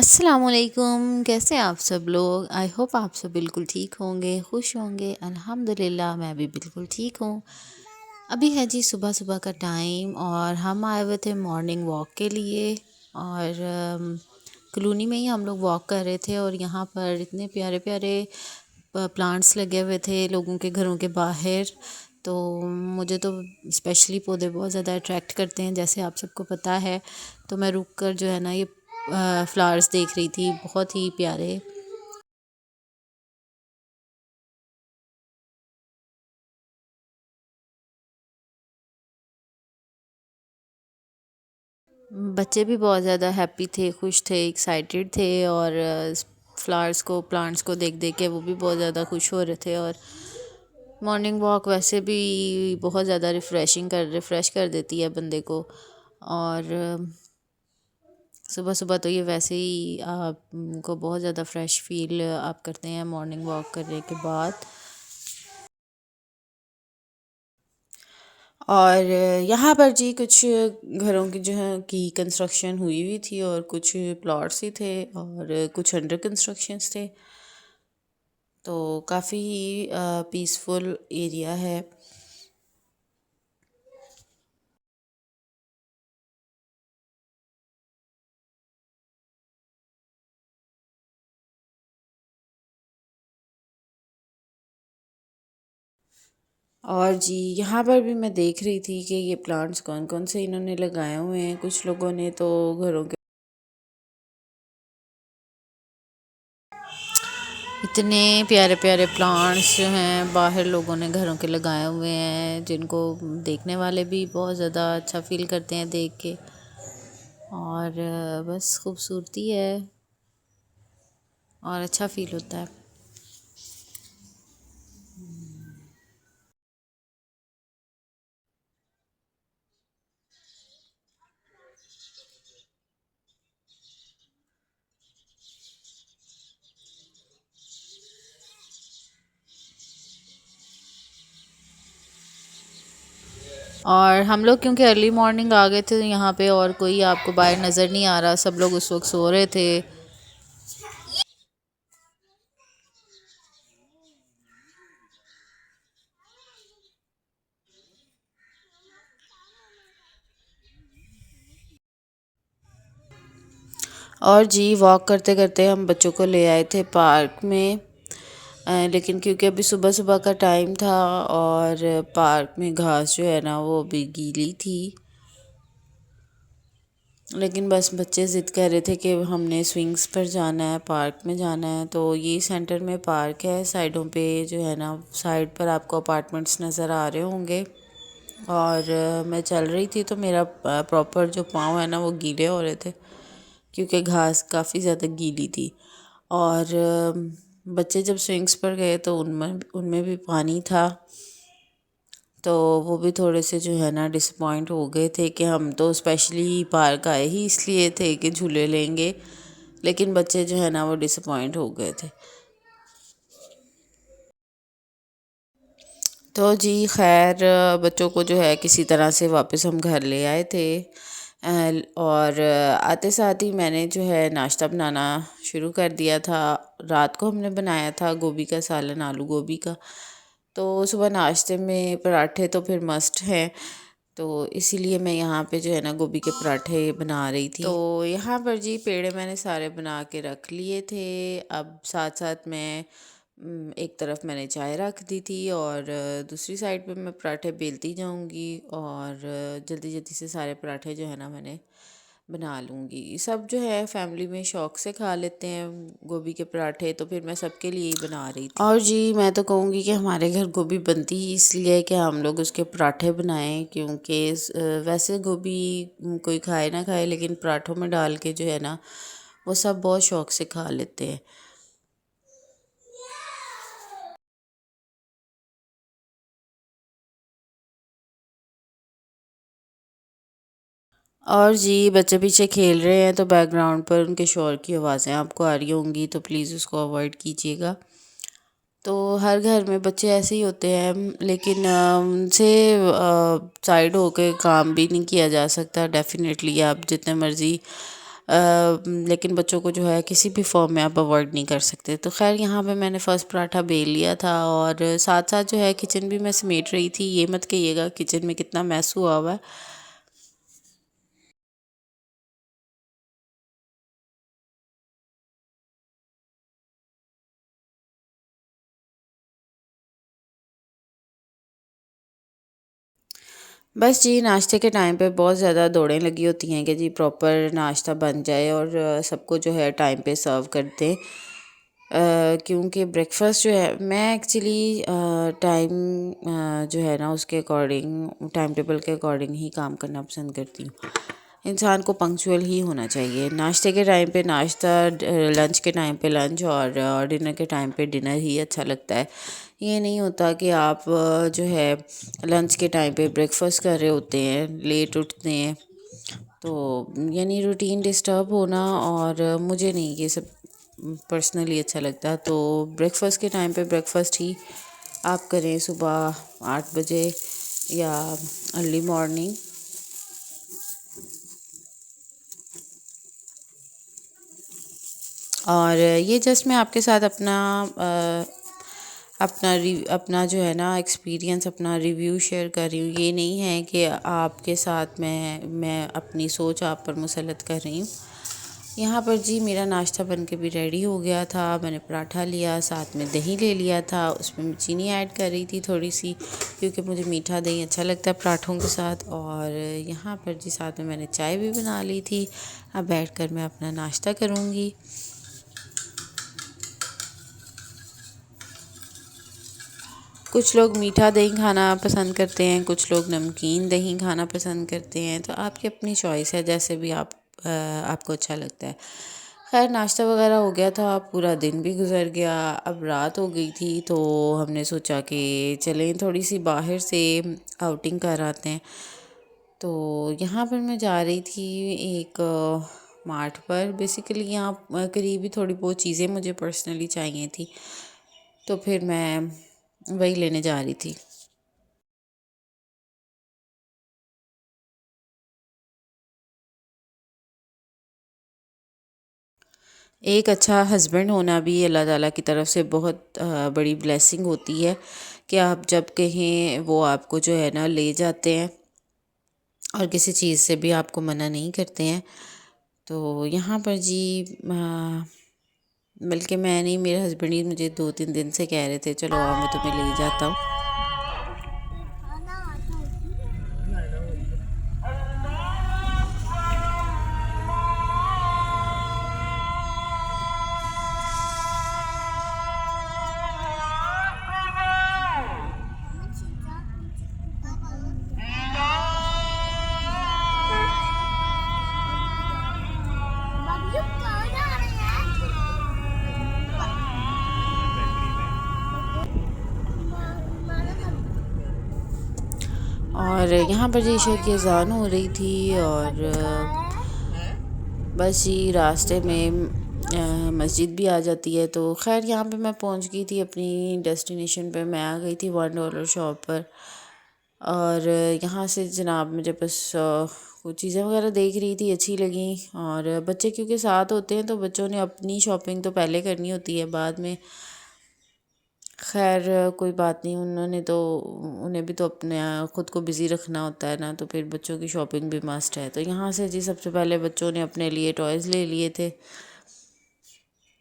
अस्सलामुअलैकुम, कैसे हैं आप सब लोग। आई होप आप सब बिल्कुल ठीक होंगे, खुश होंगे। अल्हम्दुलिल्लाह मैं भी बिल्कुल ठीक हूँ। अभी है जी सुबह सुबह का टाइम और हम आए हुए थे मॉर्निंग वॉक के लिए। और कॉलोनी में ही हम लोग वॉक कर रहे थे और यहाँ पर इतने प्यारे प्यारे प्लांट्स लगे हुए थे लोगों के घरों के बाहर। तो मुझे तो स्पेशली पौधे बहुत ज़्यादा अट्रैक्ट करते हैं, जैसे आप सबको पता है। तो मैं रुक कर जो है ना ये फ्लावर्स देख रही थी, बहुत ही प्यारे। बच्चे भी बहुत ज़्यादा हैप्पी थे, खुश थे, एक्साइटेड थे। और फ्लावर्स को, प्लांट्स को देख देख के वो भी बहुत ज़्यादा खुश हो रहे थे। और मॉर्निंग वॉक वैसे भी बहुत ज़्यादा रिफ़्रेश कर देती है बंदे को। और सुबह सुबह तो ये वैसे ही आपको बहुत ज़्यादा फ्रेश फील आप करते हैं मॉर्निंग वॉक करने के बाद। और यहाँ पर जी कुछ घरों की जो है कि कंस्ट्रक्शन हुई हुई थी और कुछ प्लॉट्स ही थे और कुछ अंडर कंस्ट्रक्शंस थे। तो काफ़ी पीसफुल एरिया है। और जी यहाँ पर भी मैं देख रही थी कि ये प्लांट्स कौन कौन से इन्होंने लगाए हुए हैं। कुछ लोगों ने तो घरों के इतने प्यारे प्यारे प्लांट्स जो हैं बाहर लोगों ने घरों के लगाए हुए हैं, जिनको देखने वाले भी बहुत ज़्यादा अच्छा फील करते हैं देख के। और बस खूबसूरती है और अच्छा फील होता है। और हम लोग क्योंकि अर्ली मॉर्निंग आ गए थे यहाँ पे, और कोई आपको बाहर नज़र नहीं आ रहा, सब लोग उस वक्त सो रहे थे। और जी वॉक करते करते हम बच्चों को ले आए थे पार्क में। लेकिन क्योंकि अभी सुबह सुबह का टाइम था और पार्क में घास जो है ना वो अभी गीली थी। लेकिन बस बच्चे ज़िद कर रहे थे कि हमने स्विंग्स पर जाना है, पार्क में जाना है। तो ये सेंटर में पार्क है, साइडों पे जो है ना साइड पर आपको अपार्टमेंट्स नज़र आ रहे होंगे। और मैं चल रही थी तो मेरा प्रॉपर जो पाँव है ना वो गीले हो रहे थे, क्योंकि घास काफ़ी ज़्यादा गीली थी। और बच्चे जब स्विंग्स पर गए तो उनमें उनमें भी पानी था। तो वो भी थोड़े से जो है ना डिसपॉइंट हो गए थे कि हम तो स्पेशली पार्क आए ही इसलिए थे कि झूले लेंगे। लेकिन बच्चे जो है ना वो डिसपॉइंट हो गए थे। तो जी खैर बच्चों को जो है किसी तरह से वापस हम घर ले आए थे। और आते साथ ही मैंने जो है नाश्ता बनाना शुरू कर दिया था। रात को हमने बनाया था गोभी का सालन, आलू गोभी का। तो सुबह नाश्ते में पराठे तो फिर मस्ट हैं। तो इसीलिए मैं यहाँ पे जो है ना गोभी के पराठे बना रही थी। तो यहाँ पर जी पेड़े मैंने सारे बना के रख लिए थे। अब साथ साथ मैं एक तरफ मैंने चाय रख दी थी और दूसरी साइड पे मैं पराठे बेलती जाऊंगी। और जल्दी जल्दी से सारे पराठे जो है ना मैंने बना लूँगी। सब जो है फैमिली में शौक़ से खा लेते हैं गोभी के पराठे, तो फिर मैं सबके लिए ही बना रही थी। और जी मैं तो कहूँगी कि हमारे घर गोभी बनती ही इसलिए है कि हम लोग उसके पराठे बनाएं, क्योंकि वैसे गोभी कोई खाए ना खाए लेकिन पराठों में डाल के जो है ना वो सब बहुत शौक़ से खा लेते हैं। और जी बच्चे पीछे खेल रहे हैं तो बैकग्राउंड पर उनके शोर की आवाज़ें आपको आ रही होंगी, तो प्लीज़ उसको अवॉइड कीजिएगा। तो हर घर में बच्चे ऐसे ही होते हैं, लेकिन उनसे साइड होकर काम भी नहीं किया जा सकता। डेफ़िनेटली आप जितने मर्ज़ी लेकिन बच्चों को जो है किसी भी फॉर्म में आप अवॉइड नहीं कर सकते। तो खैर यहाँ पे मैंने फ़र्स्ट पराठा बेल लिया था और साथ साथ जो है किचन भी मैं समेट रही थी। ये मत कहिएगा किचन में कितना मैस हुआ हुआ है। बस जी, नाश्ते के टाइम पे बहुत ज़्यादा दौड़ें लगी होती हैं कि जी प्रॉपर नाश्ता बन जाए और सबको जो है टाइम पे सर्व कर दें। क्योंकि ब्रेकफ़ास्ट जो है मैं एक्चुअली टाइम जो है ना उसके अकॉर्डिंग टाइम टेबल के अकॉर्डिंग ही काम करना पसंद करती हूँ। इंसान को पंक्चुअल ही होना चाहिए। नाश्ते के टाइम पे नाश्ता, लंच के टाइम पे लंच और डिनर के टाइम पे डिनर ही अच्छा लगता है। ये नहीं होता कि आप जो है लंच के टाइम पे ब्रेकफ़ास्ट कर रहे होते हैं, लेट उठते हैं, तो यानी रूटीन डिस्टर्ब होना और मुझे नहीं ये सब पर्सनली अच्छा लगता। तो ब्रेकफ़ास्ट के टाइम पे ब्रेकफ़ास्ट ही आप करें सुबह 8 बजे या अर्ली मॉर्निंग। और ये जस्ट मैं आपके साथ अपना जो है ना एक्सपीरियंस, अपना रिव्यू शेयर कर रही हूँ। ये नहीं है कि आपके साथ मैं अपनी सोच आप पर मुसलत कर रही हूँ। यहाँ पर जी मेरा नाश्ता बन के भी रेडी हो गया था। मैंने पराठा लिया, साथ में दही ले लिया था, उसमें मैं चीनी ऐड कर रही थी थोड़ी सी, क्योंकि मुझे मीठा दही अच्छा लगता है पराठों के साथ। और यहाँ पर जी साथ में मैंने चाय भी बना ली थी। अब बैठकर मैं अपना नाश्ता करूँगी। कुछ लोग मीठा दही खाना पसंद करते हैं, कुछ लोग नमकीन दही खाना पसंद करते हैं, तो आपकी अपनी चॉइस है, जैसे भी आपको अच्छा लगता है। खैर नाश्ता वगैरह हो गया था, पूरा दिन भी गुजर गया, अब रात हो गई थी, तो हमने सोचा कि चलें थोड़ी सी बाहर से आउटिंग कर आते हैं। तो यहाँ पर मैं जा रही थी एक मार्ट पर। बेसिकली यहाँ करीब ही थोड़ी बहुत चीज़ें मुझे पर्सनली चाहिए थी, तो फिर मैं वही लेने जा रही थी। एक अच्छा हस्बैंड होना भी अल्लाह ताला की तरफ से बहुत बड़ी ब्लेसिंग होती है कि आप जब कहें वो आपको जो है ना ले जाते हैं और किसी चीज़ से भी आपको मना नहीं करते हैं। तो यहाँ पर जी बल्कि मैं नहीं, मेरे हस्बैंड ही मुझे 2-3 दिन से कह रहे थे चलो आओ मैं तुम्हें ले जाता हूँ। और यहाँ पर जी ईशा की अज़ान हो रही थी और बस जी रास्ते में मस्जिद भी आ जाती है। तो खैर यहाँ पे मैं पहुँच गई थी अपनी डेस्टिनेशन पे। मैं आ गई थी $1 शॉप पर और यहाँ से जनाब मुझे बस कुछ चीज़ें वगैरह देख रही थी, अच्छी लगी। और बच्चे क्योंकि साथ होते हैं तो बच्चों ने अपनी शॉपिंग तो पहले करनी होती है, बाद में खैर कोई बात नहीं, उन्हें भी तो अपने ख़ुद को बिज़ी रखना होता है ना, तो फिर बच्चों की शॉपिंग भी मस्ट है। तो यहाँ से जी सबसे पहले बच्चों ने अपने लिए टॉयज़ ले लिए थे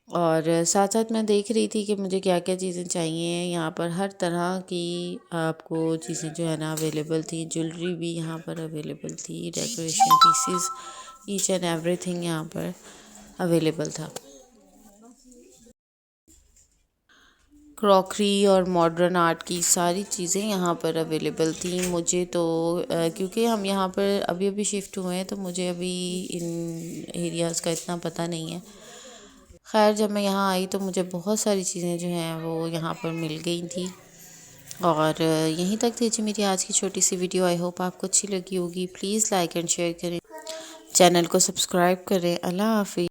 और साथ साथ मैं देख रही थी कि मुझे क्या क्या चीज़ें चाहिए। यहाँ पर हर तरह की आपको चीज़ें जो है ना अवेलेबल थी। ज्वेलरी भी यहाँ पर अवेलेबल थी, decoration pieces, each and everything यहाँ पर अवेलेबल था। क्रॉकरी और मॉडर्न आर्ट की सारी चीज़ें यहाँ पर अवेलेबल थी। मुझे तो क्योंकि हम यहाँ पर अभी अभी शिफ्ट हुए हैं तो मुझे अभी इन एरियाज़ का इतना पता नहीं है। खैर जब मैं यहाँ आई तो मुझे बहुत सारी चीज़ें जो हैं वो यहाँ पर मिल गई थी। और यहीं तक थी जी मेरी आज की छोटी सी वीडियो। आई होप आपको अच्छी लगी होगी। प्लीज़ लाइक एंड शेयर करें, चैनल को सब्सक्राइब करें। अल्लाह हाफ़िज़।